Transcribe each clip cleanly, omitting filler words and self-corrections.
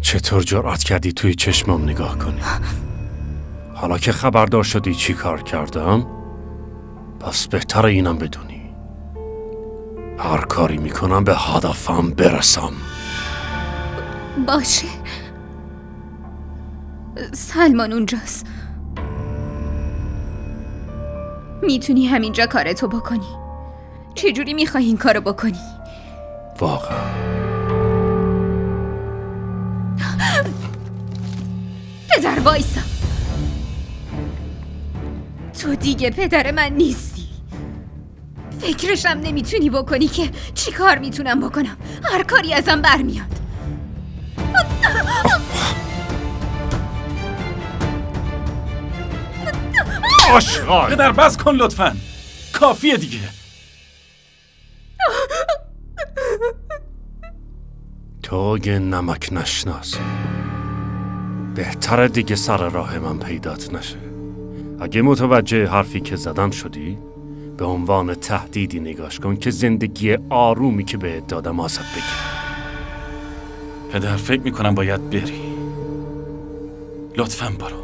چطور جرأت کردی توی چشمام نگاه کنی؟ حالا که خبردار شدی چی کار کردم، پس بهتر اینم بدونی هر کاری میکنم به هدفم برسم. باشه. سلمان اونجاست. میتونی همینجا کارتو بکنی. چجوری میخوای این کارو بکنی؟ واقعا پدر وایسا. تو دیگه پدر من نیستی. فکرشم نمیتونی بکنی که چی کار میتونم بکنم. هر کاری ازم برمیاد. آشغال. پدر بس کن لطفاً. کافیه دیگه. تو یه نمک نشناسی. بهتره دیگه سر راه من پیدات نشه. اگه متوجه حرفی که زدم شدی، به عنوان تهدیدی نگاش کن که زندگی آرومی که بهت دادم ازت بگیرم. پدر فکر میکنم باید بری. لطفاً برو.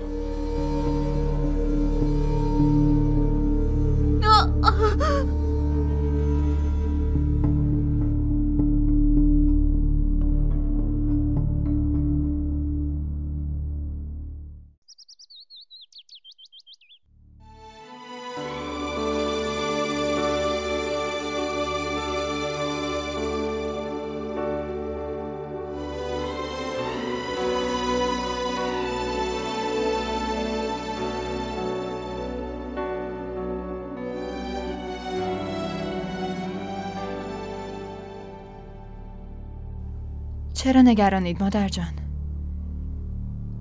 چرا نگرانید مادر جان؟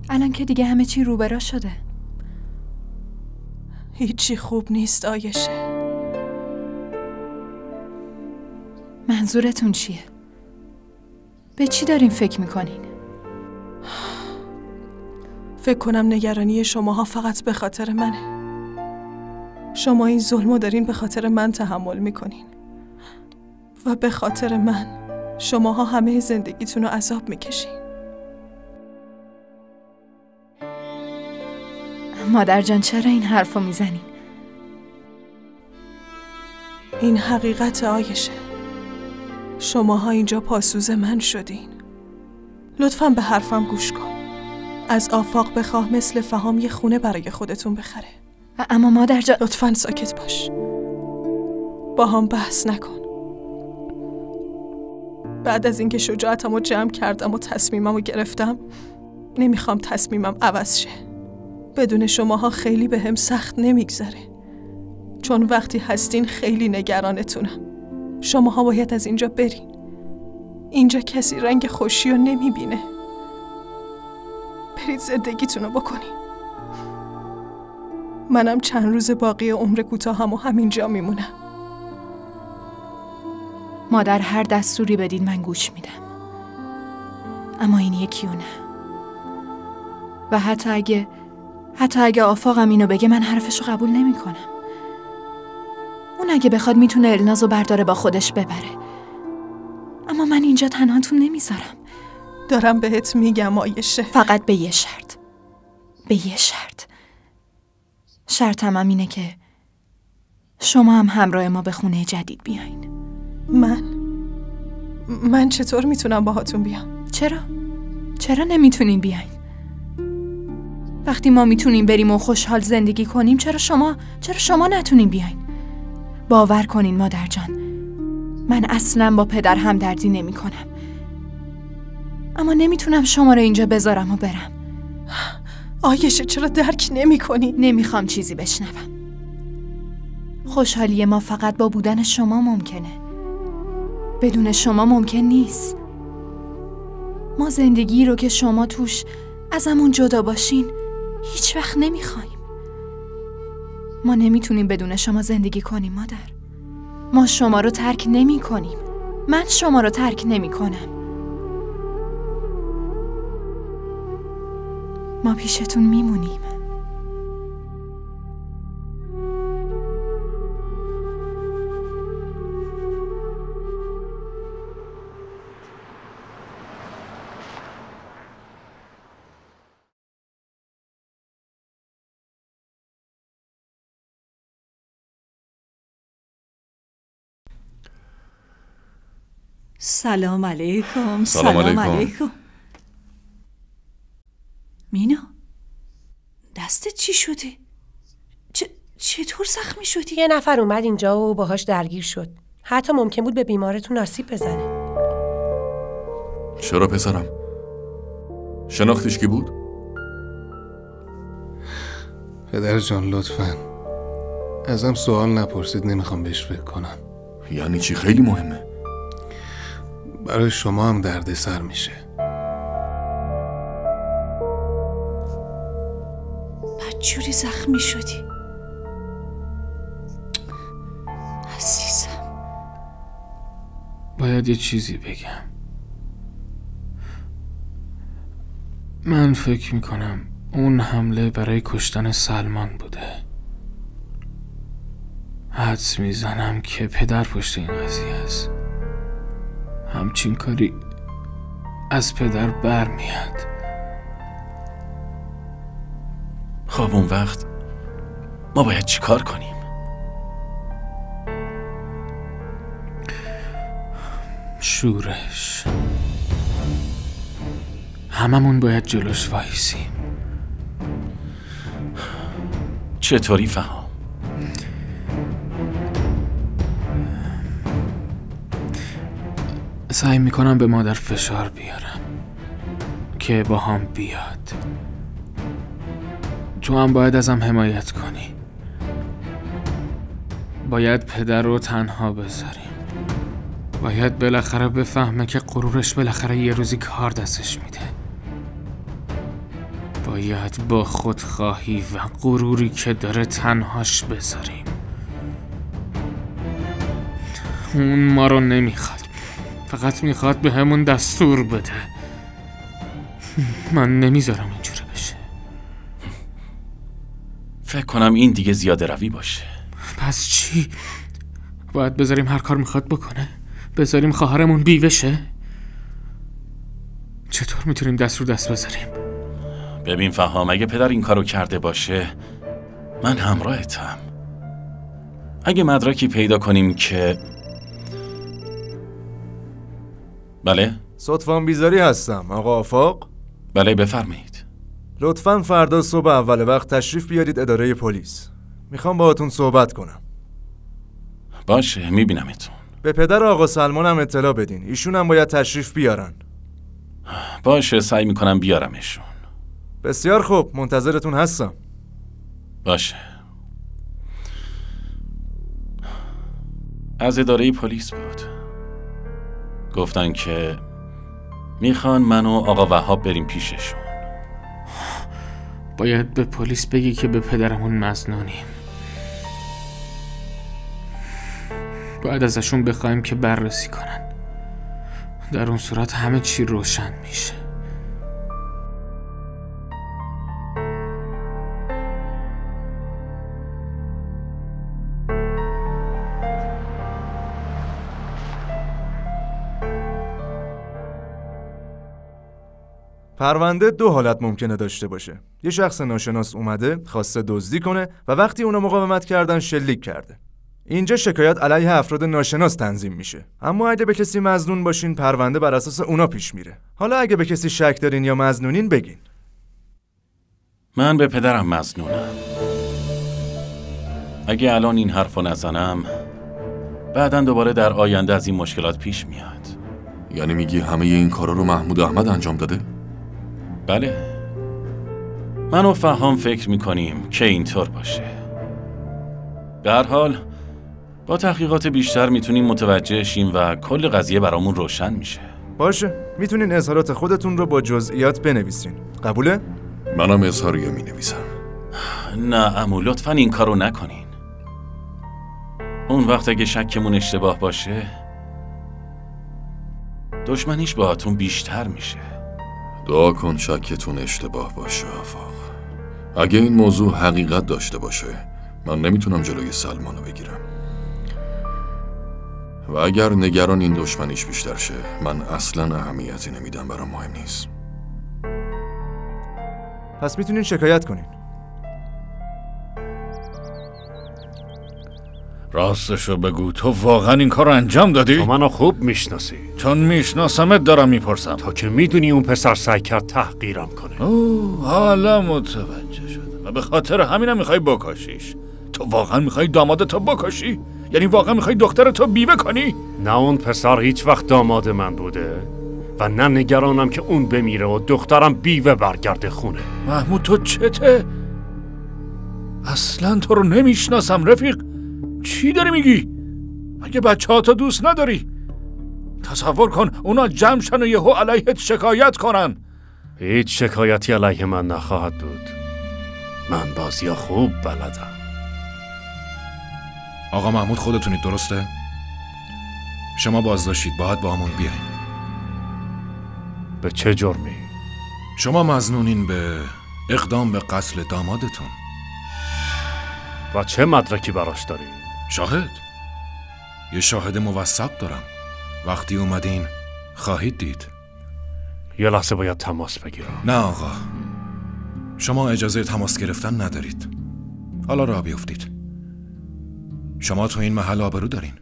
الان که دیگه همه چی روبرا شده. هیچی خوب نیست آیشه. منظورتون چیه؟ به چی دارین فکر میکنین؟ فکر کنم نگرانی شماها فقط به خاطر منه. شما این ظلمو دارین به خاطر من تحمل میکنین و به خاطر من شماها همه زندگیتون رو عذاب میکشین. مادر جان چرا این حرفو میزنین؟ این حقیقت آیشه. شماها اینجا پاسوز من شدین. لطفاً به حرفم گوش کن. از آفاق بخواه مثل فهام یه خونه برای خودتون بخره. اما مادر جان لطفاً ساکت باش. با هم بحث نکن. بعد از اینکه شجاعتمو جمع کردم و تصمیممو گرفتم، نمیخوام تصمیمم عوض شه. بدون شماها خیلی بهم سخت نمیگذره. چون وقتی هستین خیلی نگرانتونم. شماها باید از اینجا برین. اینجا کسی رنگ خوشی رو نمیبینه. برید زندگیتونو بکنین. منم چند روز باقی عمر کوتاهمو همینجا میمونم. مادر هر دستوری بدید من گوش میدم. اما این یکیو نه. و حتی اگه آفاقم اینو بگه من حرفشو قبول نمی کنم. اون اگه بخواد میتونه النازو برداره با خودش ببره. اما من اینجا تنهاتون نمیذارم. دارم بهت میگم آیشه. فقط به یه شرط. به یه شرط. شرطم هم اینه که شما هم همراه ما به خونه جدید بیاین. من چطور میتونم باهاتون بیام؟ چرا نمیتونین بیاین؟ وقتی ما میتونیم بریم و خوشحال زندگی کنیم چرا شما نتونین بیاین؟ باور کنین مادر جان، من اصلا با پدر همدردی نمی کنم. اما نمیتونم شما رو اینجا بذارم و برم. آیشه چرا درک نمی کنی؟ نمیخوام چیزی بشنوم. خوشحالی ما فقط با بودن شما ممکنه. بدون شما ممکن نیست. ما زندگی رو که شما توش ازمون جدا باشین هیچ وقت نمیخوایم. ما نمیتونیم بدون شما زندگی کنیم مادر. ما شما رو ترک نمی کنیم. من شما رو ترک نمی کنم. ما پیشتون میمونیم. سلام علیکم. سلام علیکم. مینا، دستت چی شده؟ چطور زخمی شدی؟ یه نفر اومد اینجا و باهاش درگیر شد. حتی ممکن بود به بیمارتون آسیب بزنه. چرا پسرم؟ شناختیش کی بود؟ پدر جان لطفاً ازم سوال نپرسید، نمیخوام بهش فکر کنم. یعنی چی؟ خیلی مهمه. برای شما هم دردسر میشه. بدجوری زخمی شدی عزیزم. باید یه چیزی بگم. من فکر میکنم اون حمله برای کشتن سلمان بوده. حدس میزنم که پدر پشت این قضیه است. همچین کاری از پدر برمیاد. خب اون وقت ما باید چی کار کنیم؟ شورش. هممون باید جلوش وایسیم. چطوری فهم؟ سعی میکنم به مادر فشار بیارم که با هم بیاد. تو هم باید ازم حمایت کنی. باید پدر رو تنها بذاریم. باید بالاخره بفهمه که غرورش بالاخره یه روزی کار دستش میده. باید با خودخواهی و غروری که داره تنهاش بذاریم. اون ما رو نمیخواد، فقط میخواد به همون دستور بده. من نمیذارم اینجوری بشه. فکر کنم این دیگه زیاده روی باشه. پس چی؟ باید بذاریم هر کار میخواد بکنه؟ بذاریم خواهرمون بیوه شه؟ چطور میتونیم دست رو دست بذاریم؟ ببین فهم، اگه پدر این کارو کرده باشه من همراهتم. اگه مدرکی پیدا کنیم که... بله؟ صدفان بیزاری هستم. آقا آفاق؟ بله بفرمایید. لطفاً فردا صبح اول وقت تشریف بیارید اداره پلیس. میخوام باهاتون صحبت کنم. باشه میبینمتون. به پدر آقا سلمان هم اطلاع بدین. ایشون هم باید تشریف بیارن. باشه سعی میکنم بیارمشون. بسیار خوب، منتظرتون هستم. باشه. از اداره پلیس بود. گفتن که میخوان من و آقا وهاب بریم پیششون. باید به پلیس بگی که به پدرمون مظنونیم. باید ازشون بخوایم که بررسی کنن. در اون صورت همه چی روشن میشه. پرونده دو حالت ممکنه داشته باشه. یه شخص ناشناس اومده خواسته دزدی کنه و وقتی اونا مقاومت کردن شلیک کرده. اینجا شکایت علیه افراد ناشناس تنظیم میشه. اما اگه به کسی مظنون باشین پرونده بر اساس اونا پیش میره. حالا اگه به کسی شک دارین یا مظنونین بگین. من به پدرم مظنونم. اگه الان این حرفو نزنم بعداً دوباره در آینده از این مشکلات پیش میاد. یعنی میگی همه این کارا رو محمود احمد انجام داده؟ بله. من و فهم فکر میکنیم که اینطور باشه. به هر حال با تحقیقات بیشتر میتونیم متوجه شیم و کل قضیه برامون روشن میشه. باشه، میتونین اظهارات خودتون رو با جزئیات بنویسین. قبوله؟ منم اظهاریه مینویسم. نه عمو لطفاً این کارو نکنین. اون وقت اگه شکمون اشتباه باشه دشمنیش باهاتون بیشتر میشه. دعا کن شکتون اشتباه باشه آفاق. اگه این موضوع حقیقت داشته باشه من نمیتونم جلوی سلمانو بگیرم و اگر نگران این دشمنیش بیشتر شه من اصلا اهمیتی نمیدم، برام مهم نیست. پس میتونین شکایت کنین. راستشو بگو، تو واقعا این کار رو انجام دادی؟ تو منو خوب میشناسی. چون میشناسمت دارم میپرسم. تو که میدونی اون پسر سعی کرد تحقیرم کنه. حالا متوجه شدم و به خاطر همینم میخوای بکشیش. تو واقعا میخوای دامادتو بکشی؟ یعنی واقعا میخوای دخترتو بیوه کنی؟ نه، اون پسر هیچ وقت داماد من بوده و نه نگرانم که اون بمیره و دخترم بیوه برگرده خونه. محمود تو چته؟ اصلا تو رو نمیشناسم رفیق. چی داری میگی؟ مگه بچه‌هاتو دوست نداری؟ تصور کن اونا جمع شن و یهو علیهت شکایت کنن. هیچ شکایتی علیه من نخواهد بود. من بازی خوب بلدم. آقا محمود خودتونید درسته؟ شما بازداشتید، باید با همون بیاین. به چه جرمی؟ شما مظنونین به اقدام به قتل دامادتون. و چه مدرکی براش داری؟ شاهد. یه شاهد موثق دارم. وقتی اومدین خواهید دید. یه لحظه باید تماس بگیرم. نه آقا، شما اجازه تماس گرفتن ندارید. حالا راه بیفتید. شما تو این محل آبرو دارین،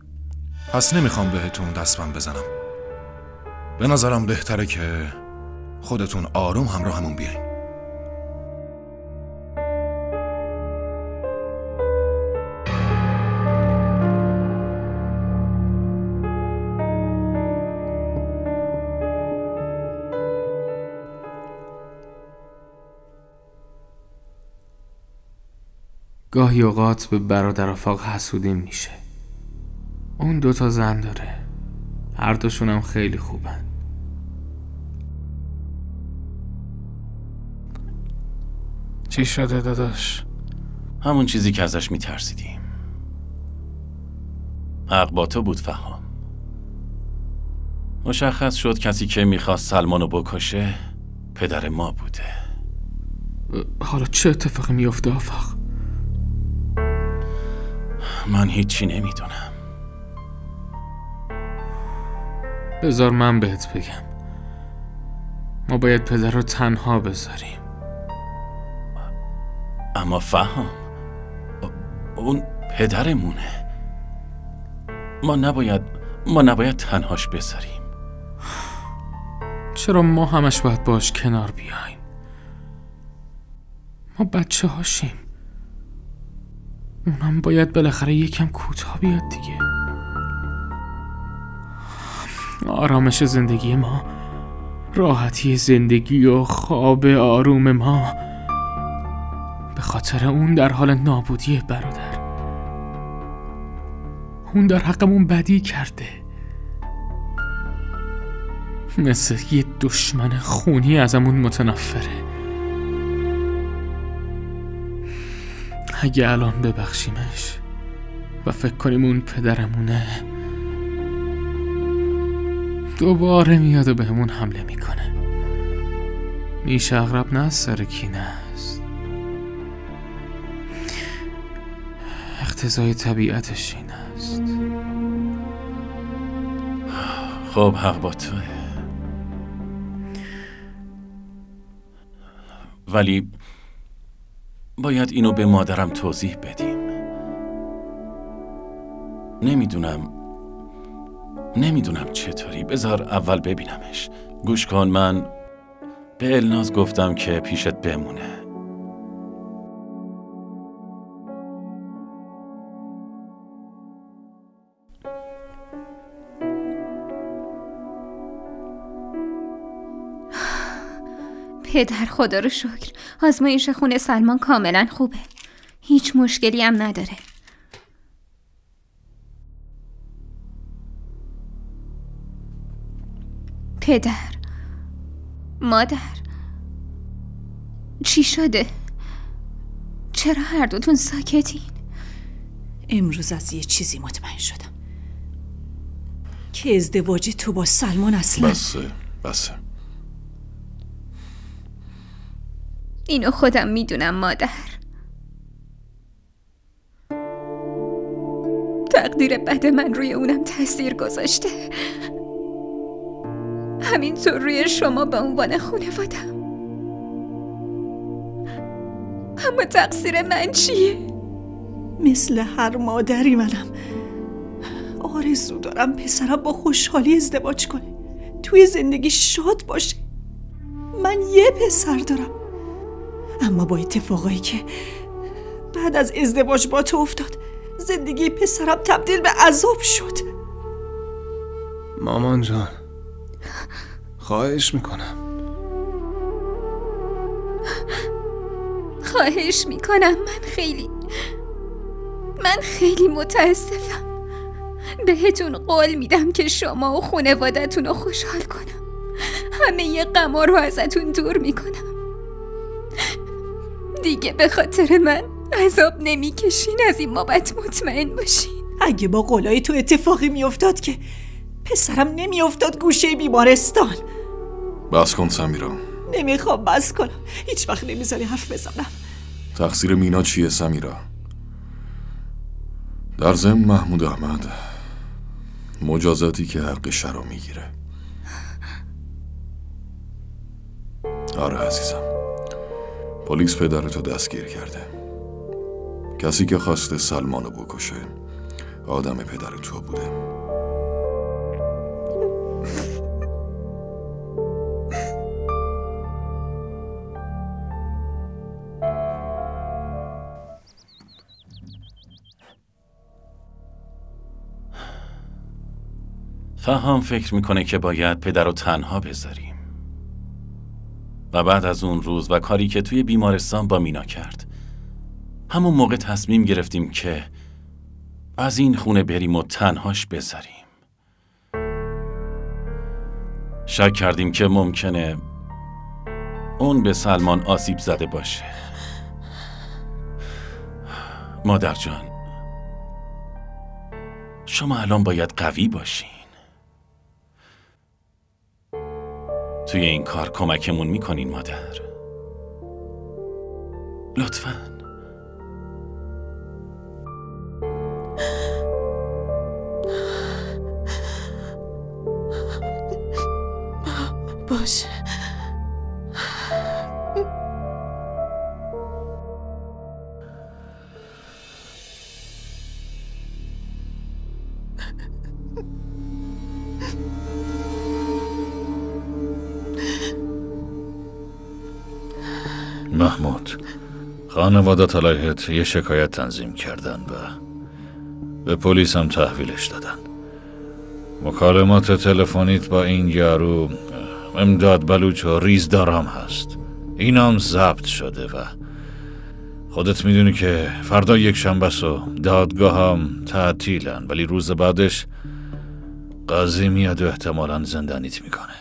پس نمیخوام بهتون دستبند بزنم. به نظرم بهتره که خودتون آروم همراه همون بیاین. گاهی اوقات به برادر آفاق حسودیم میشه. اون 2 زن داره، هر دوشون هم خیلی خوبن. چی شده داداش؟ همون چیزی که ازش میترسیدیم. حق با تو بود فهام. مشخص شد کسی که میخواست سلمانو بکشه پدر ما بوده. حالا چه اتفاقی میفته آفاق؟ من هیچی نمیدونم. بذار من بهت بگم. ما باید پدر رو تنها بذاریم. اما فهم، اون پدرمونه. ما نباید تنهاش بذاریم. چرا ما همش باید باش کنار بیایم؟ ما بچه هاشیم. اونم باید بالاخره یکم کوتاه بیاد دیگه. آرامش زندگی ما، راحتی زندگی و خواب آروم ما به خاطر اون در حال نابودیه برادر. اون در حقمون بدی کرده، مثل یه دشمن خونی ازمون متنفره. اگه الان ببخشیمش و فکر کنیم اون پدرمونه، دوباره میاد و بهمون حمله میکنه. میشه اغرب نه از سر کینه است. اقتضای طبیعتش این است. خب حق با توه، ولی باید اینو به مادرم توضیح بدیم. نمیدونم چطوری. بذار اول ببینمش. گوش کن، من به الناز گفتم که پیشت بمونه. پدر خدا رو شکر آزمایش خون سلمان کاملا خوبه. هیچ مشکلی هم نداره. پدر، مادر، چی شده؟ چرا هر دوتون ساکتین؟ امروز از یه چیزی مطمئن شدم که ازدواج تو با سلمان اصلا بسه. اینو خودم میدونم مادر. تقدیر بد من روی اونم تاثیر گذاشته، همینطور روی شما به عنوان خانوادم. اما تقصیر من چیه؟ مثل هر مادری منم آرزو دارم پسرم با خوشحالی ازدواج کنه، توی زندگی شاد باشه. من یه پسر دارم، اما با اتفاقایی که بعد از ازدواج با تو افتاد زندگی پسرم تبدیل به عذاب شد. مامان جان خواهش میکنم. خواهش میکنم. من خیلی متاسفم. بهتون قول میدم که شما و خانوادتون رو خوشحال کنم. همه ی غما رو ازتون دور میکنم. دیگه به خاطر من عذاب نمیکشین، از این بابت مطمئن باشین. اگه با قولای تو اتفاقی میافتاد که پسرم نمیافتاد گوشه بیمارستان. بس کن سمیرا. نمیخوام بس کنم. هیچ وقت نمیذاری حرف بزنم. تقصیر مینا چیه سمیرا؟ در ضمن محمود احمد مجازاتی که حقش رو میگیره. آره عزیزم، پلیس پدرتو دستگیر کرده. کسی که خواسته سلمانو بکشه آدم پدر تو بوده. فهم فکر میکنه که باید پدر رو تنها بذاریم و بعد از اون روز و کاری که توی بیمارستان با مینا کرد، همون موقع تصمیم گرفتیم که از این خونه بریم و تنهاش بذاریم. شک کردیم که ممکنه اون به سلمان آسیب زده باشه. مادر جان، شما الان باید قوی باشین. توی این کار کمکمون میکنین مادر؟ لطفاً. باشه. محمود، خانوادت علیهت یه شکایت تنظیم کردن و به پلیس هم تحویلش دادن. مکالمات تلفنیت با این یارو امداد بلوچ و ریزدارم هست. اینم ضبط شده و خودت میدونی که فردا یک شنبه و دادگاه هم تعطیلن، ولی روز بعدش قاضی میاد و احتمالاً زندانیت میکنه.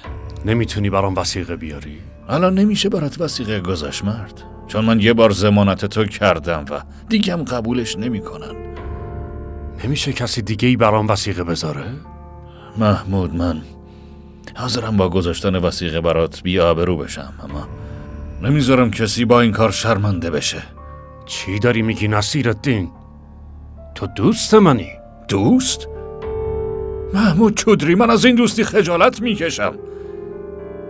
نمیتونی برام وثیقه بیاری؟ الان نمیشه برات وثیقه گذاشت مرد، چون من یه بار ضمانت تو کردم و دیگه هم قبولش نمیکنن. نمیشه کسی دیگه ای برام وثیقه بذاره؟ محمود، من حاضرم با گذاشتن وثیقه برات بی آبرو بشم، اما نمیذارم کسی با این کار شرمنده بشه. چی داری میگی نصیرالدین؟ تو دوست منی؟ دوست؟ محمود چودری، من از این دوستی خجالت میکشم.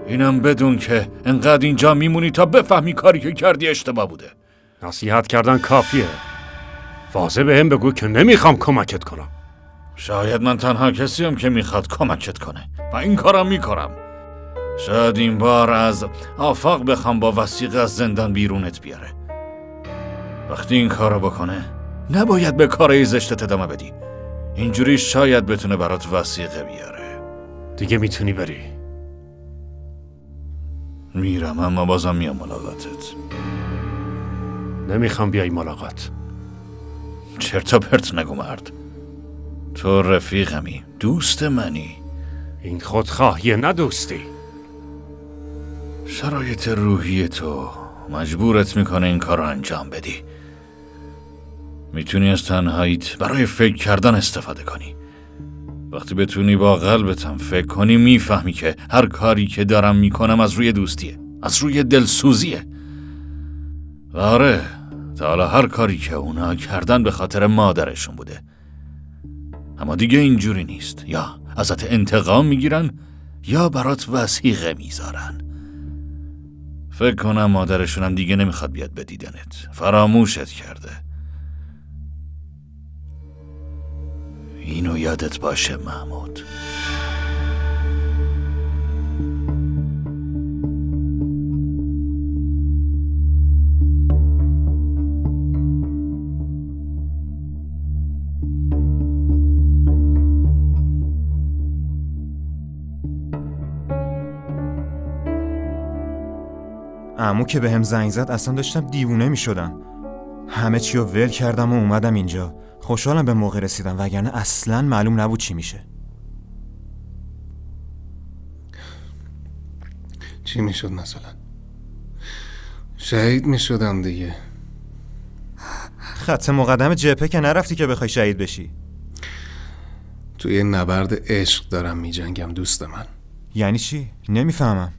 اینم بدون که انقدر اینجا میمونی تا بفهمی کاری که کردی اشتباه بوده. نصیحت کردن کافیه. واضح بهم بگو که نمیخوام کمکت کنم. شاید من تنها کسیم که میخواد کمکت کنه و این کارم میکنم. شاید این بار از آفاق بخوام با وثیقه از زندان بیرونت بیاره. وقتی این کارو بکنه نباید به کار زشتت ادامه بدی. اینجوری شاید بتونه برات وثیقه بیاره. دیگه میتونی بری. میرم، اما بازم میام ملاقاتت. نمیخوام بیای ملاقات. چرت و پرت نگو مرد. تو رفیقمی، دوست منی. این خودخواهیه، نه دوستی. شرایط روحی تو مجبورت میکنه این کار رو انجام بدی. میتونی از تنهاییت برای فکر کردن استفاده کنی. وقتی بتونی با قلبتم فکر کنی میفهمی که هر کاری که دارم میکنم از روی دوستیه، از روی دلسوزیه. و آره، تا حالا هر کاری که اونا کردن به خاطر مادرشون بوده، اما دیگه اینجوری نیست. یا ازت انتقام میگیرن یا برات وثیقه میذارن. فکر کنم مادرشونم دیگه نمیخواد بیاد به دیدنت، فراموشت کرده. اینو یادت باشه محمود. عمو که بهم زنگ زد اصلا داشتم دیوونه می شدم. همه چی رو ول کردم و اومدم اینجا. خوشحالم به موقع رسیدم وگرنه اصلا معلوم نبود چی میشه. چی میشد مثلا؟ شهید میشدم دیگه. خط مقدم جبهه که نرفتی که بخوای شهید بشی. توی نبرد عشق دارم میجنگم دوست من. یعنی چی؟ نمیفهمم.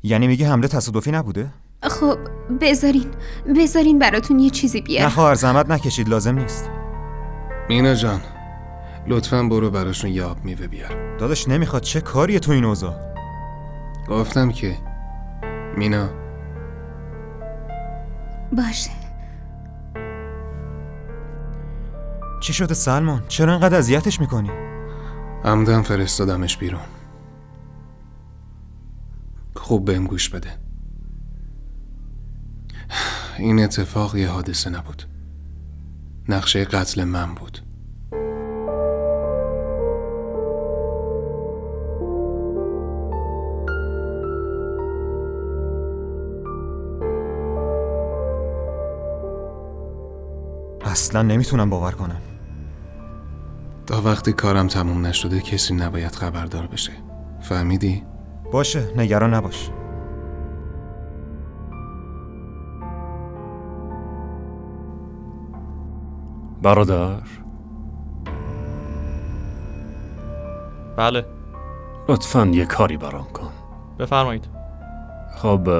یعنی میگی حمله تصادفی نبوده؟ خب بذارین براتون یه چیزی بیارم. نه خواهر زحمت نکشید، لازم نیست. مینا جان لطفاً برو براشون یه آب میوه بیار. داداش نمیخواد، چه کاریه تو این اوضاع؟ گفتم که مینا. باشه. چی شده سلمان؟ چرا انقدر اذیتش میکنی؟ عمدن فرستادمش بیرون. خوب بهم گوش بده. این اتفاق یه حادثه نبود. نقشه قتل من بود. اصلا نمیتونم باور کنم. تا وقتی کارم تموم نشده کسی نباید خبردار بشه. فهمیدی؟ باشه، نگران نباش. برادر. بله. لطفاً یه کاری برام کن. بفرمایید. خب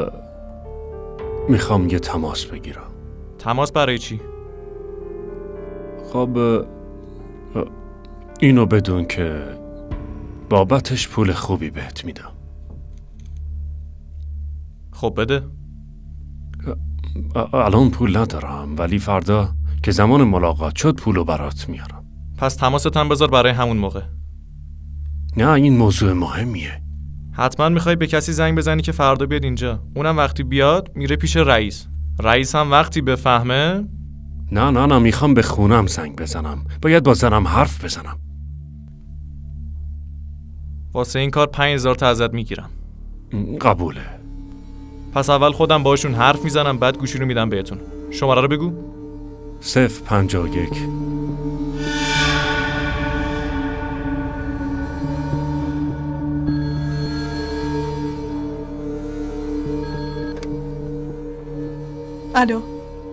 میخوام یه تماس بگیرم. تماس برای چی؟ خب اینو بدون که بابتش پول خوبی بهت میدم. خب بده. الان پول ندارم ولی فردا که زمان ملاقات شد پولو برات میارم. پس تماست هم بذار برای همون موقع. نه این موضوع مهمیه. حتما میخوای به کسی زنگ بزنی که فردا بیاد اینجا. اونم وقتی بیاد میره پیش رئیس. رئیس هم وقتی بفهمه. نه میخوام به خونم زنگ بزنم. باید با زنم حرف بزنم. واسه این کار 5000 تا ازت میگیرم. قبوله. پس اول خودم باشون حرف میزنم بعد گوشی رو میدم بهتون. شماره رو بگو. 051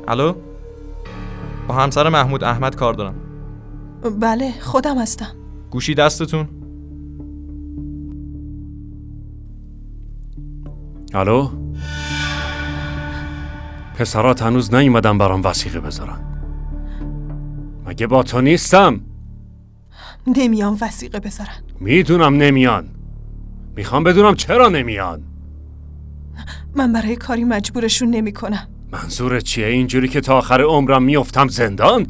الو با همسر محمود احمد کار دارم. بله خودم هستم. گوشی دستتون. الو پسرات هنوز نیومدن برام وثیقه بذارن. مگه با تو نیستم؟ نمیان وثیقه بذارن. میدونم نمیان. میخوام بدونم چرا نمیان. من برای کاری مجبورشون نمی کنم. منظورت چیه؟ اینجوری که تا آخر عمرم میافتم زندان؟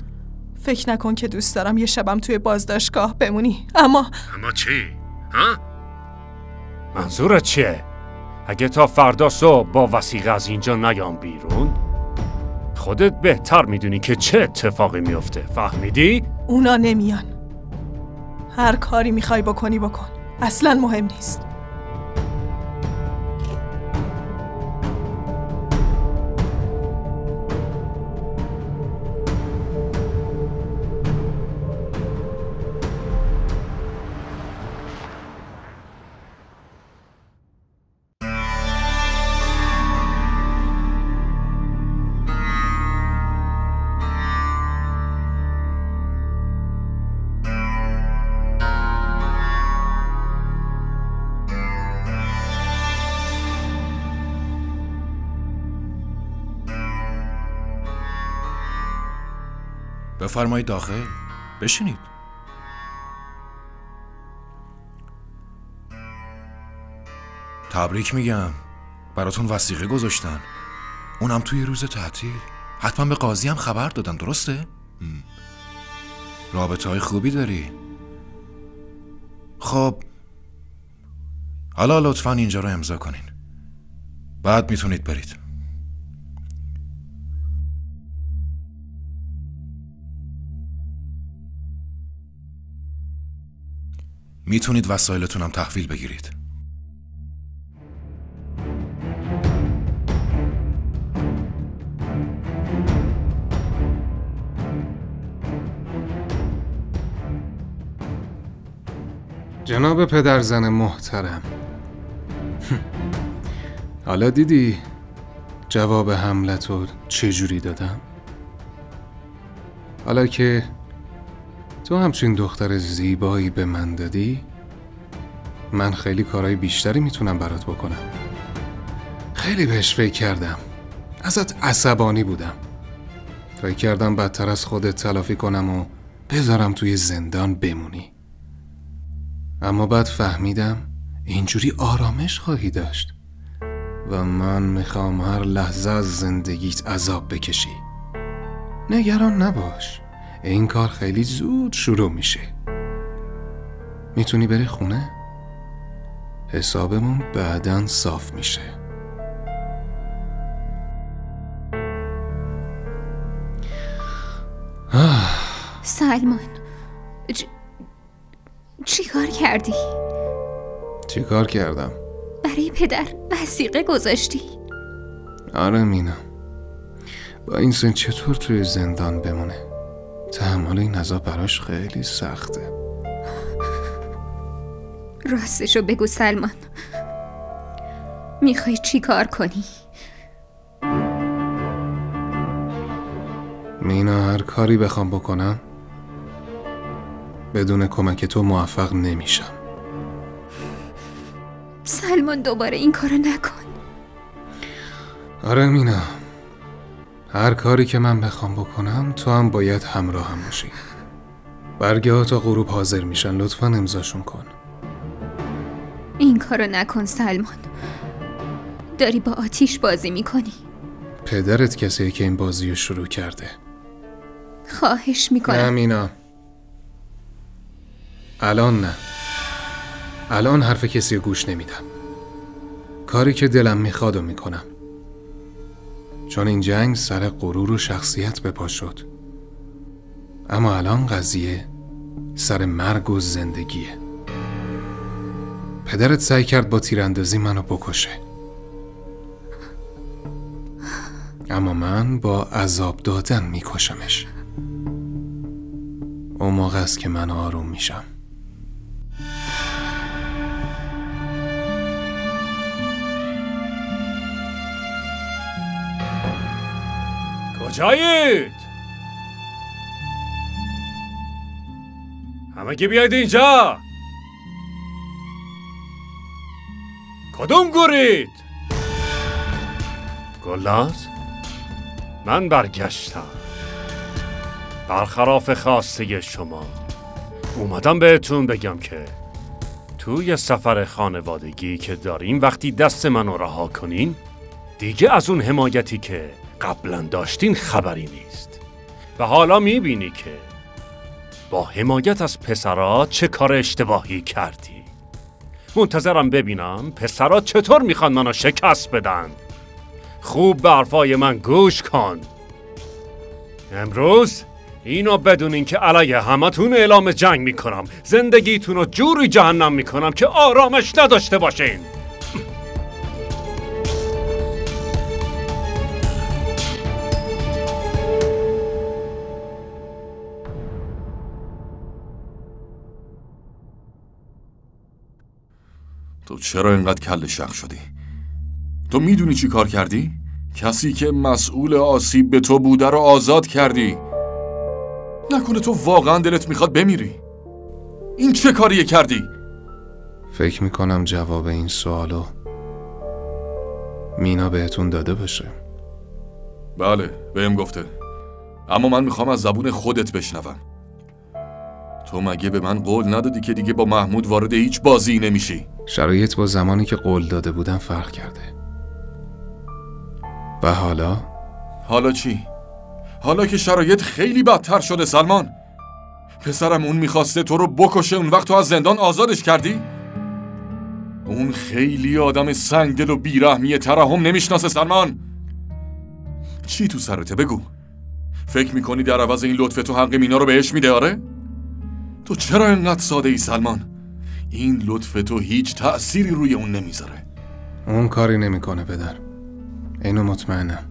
فکر نکن که دوست دارم یه شبم توی بازداشتگاه بمونی. اما چی؟ ها؟ منظورت چیه؟ اگه تا فردا صبح با وثیقه از اینجا نیام بیرون خودت بهتر میدونی که چه اتفاقی میفته. فهمیدی؟ اونا نمیان. هر کاری میخوای بکنی بکن. اصلا مهم نیست. بفرمایید داخل. بشینید. تبریک میگم. براتون وثیقه گذاشتن. اونم توی روز تعطیل. حتما به قاضی هم خبر دادن، درسته؟ رابطه های خوبی داری؟ خب حالا لطفاً اینجا رو امضا کنین، بعد میتونید برید. میتونید وسایلتونم تحویل بگیرید. جناب پدرزن محترم، حالا دیدی جواب حملتو چجوری دادم؟ حالا که تو همچین دختر زیبایی به من دادی، من خیلی کارهای بیشتری میتونم برات بکنم. خیلی بهش فکر کردم، ازت عصبانی بودم، فکر کردم بدتر از خودت تلافی کنم و بذارم توی زندان بمونی، اما بعد فهمیدم اینجوری آرامش خواهی داشت و من میخوام هر لحظه از زندگیت عذاب بکشی. نگران نباش، این کار خیلی زود شروع میشه. میتونی بری خونه؟ حسابمون بعداً صاف میشه. سلمان، چی کار کردی؟ چی کار کردم؟ برای پدر وثیقه گذاشتی؟ آره مینا، با این سن چطور توی زندان بمونه؟ تحمل این عذاب براش خیلی سخته. راستشو بگو سلمان، میخوای چی کار کنی؟ مینا، هر کاری بخوام بکنم بدون کمک تو موفق نمیشم. سلمان دوباره این کارو نکن. آره مینا، هر کاری که من بخوام بکنم تو هم باید همراهم باشی. برگه ها تا غروب حاضر میشن، لطفاً امضاشون کن. این کارو نکن سلمان، داری با آتیش بازی میکنی. پدرت کسیه که این بازی رو شروع کرده. خواهش میکنم. نه مینا، الان نه، الان حرف کسی رو گوش نمیدم. کاری که دلم میخواد و میکنم، چون این جنگ سر غرور و شخصیت به پا شد، اما الان قضیه سر مرگ و زندگیه. پدرت سعی کرد با تیراندازی منو بکشه، اما من با عذاب دادن میکشمش. اون موقع است که من آروم میشم. کجایید؟ همگی بیاید اینجا. کدوم گورید؟ گلناز؟ من برگشتم برخلاف خواسته شما. اومدم بهتون بگم که توی سفر خانوادگی که داریم، وقتی دست منو رها کنین دیگه از اون حمایتی که قبلا داشتین خبری نیست و حالا میبینی که با حمایت از پسرات چه کار اشتباهی کردی. منتظرم ببینم پسرات چطور میخوان منو شکست بدن. خوب به حرفای من گوش کن. امروز اینو بدونین که علیه همتون اعلام جنگ میکنم. زندگیتون رو جوری جهنم میکنم که آرامش نداشته باشین. تو چرا اینقدر کله شق شدی؟ تو میدونی چی کار کردی؟ کسی که مسئول آسیب به تو بوده رو آزاد کردی. نکنه تو واقعا دلت میخواد بمیری؟ این چه کاریه کردی؟ فکر میکنم جواب این سوالو مینا بهتون داده باشه. بله، بهم گفته، اما من میخوام از زبون خودت بشنوم. تو مگه به من قول ندادی که دیگه با محمود وارد هیچ بازی نمیشی؟ شرایط با زمانی که قول داده بودم فرق کرده. و حالا چی؟ حالا که شرایط خیلی بدتر شده سلمان. پسرم اون میخواسته تو رو بکشه، اون وقت تو از زندان آزادش کردی؟ اون خیلی آدم سنگدل و بیرحمیه، ترحم نمیشناسه. سلمان چی تو سرته؟ بگو. فکر میکنی در عوض این لطف تو حق مینا رو بهش میده؟ آره؟ تو چرا اینقدر ساده ای سلمان؟ این لطف تو هیچ تأثیری روی اون نمیذاره. اون کاری نمیکنه پدر، اینو مطمئنم.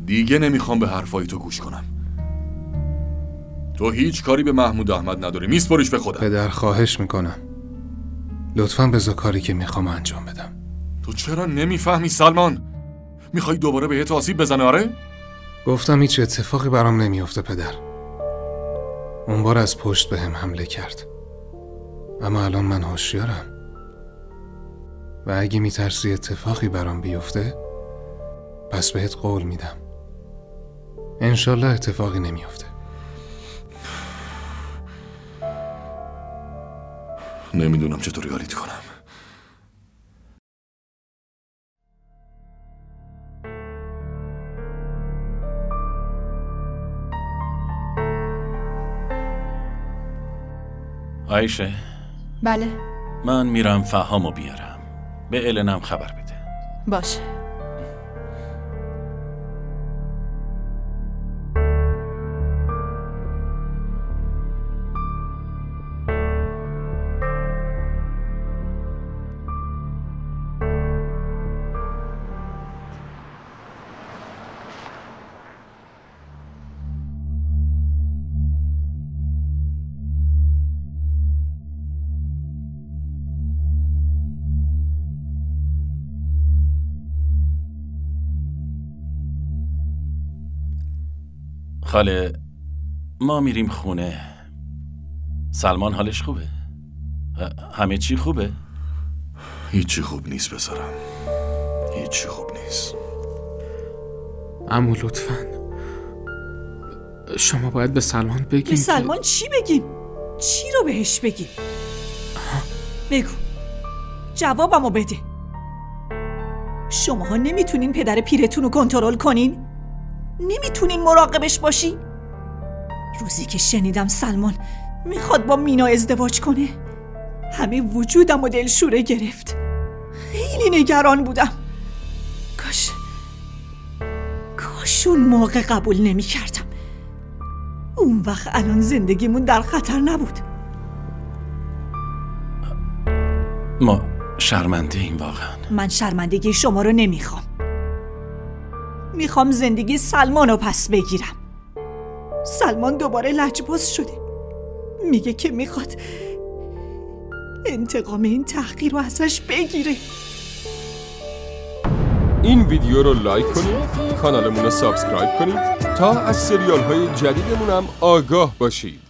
دیگه نمیخوام به حرفای تو گوش کنم. تو هیچ کاری به محمود احمد نداری، میسپریش به خودم. پدر خواهش میکنم لطفاً بذار کاری که میخوام انجام بدم. تو چرا نمیفهمی سلمان؟ میخوای دوباره بهت آسیب بزنه؟ آره؟ گفتم هیچ اتفاقی برام نمیافته پدر. اون بار از پشت بهم حمله کرد، اما الان من هوشیارم و اگه میترسی اتفاقی برام بیفته پس بهت قول میدم انشالله اتفاقی نمیافته. نمیدونم چطوری حالیت کنم. عایشه. بله. من میرم فهامو بیارم. به النم خبر بده. باشه. خاله ما میریم خونه. سلمان حالش خوبه؟ همه چی خوبه؟ هیچی خوب نیست پسرم، هیچی خوب نیست. عمو لطفاً شما باید به سلمان بگیم. به سلمان چی بگیم؟ چی رو بهش بگیم؟ بگو، جوابمو بده. شماها نمیتونین پدر پیرتون رو کنترل کنین؟ نمیتونین مراقبش باشین؟ روزی که شنیدم سلمان میخواد با مینا ازدواج کنه همه وجودم و دلشوره گرفت. خیلی نگران بودم. کاش اون موقع قبول نمیکردم. اون وقت الان زندگیمون در خطر نبود. ما شرمنده ایم واقعا. من شرمندگی شما رو نمیخوام. میخوام زندگی سلمان رو پس بگیرم. سلمان دوباره لجباز شده. میگه که میخواد انتقام این تحقیر رو ازش بگیره. این ویدیو رو لایک کنید، کانالمون رو سابسکرایب کنید تا از سریال های جدیدمون هم آگاه باشید.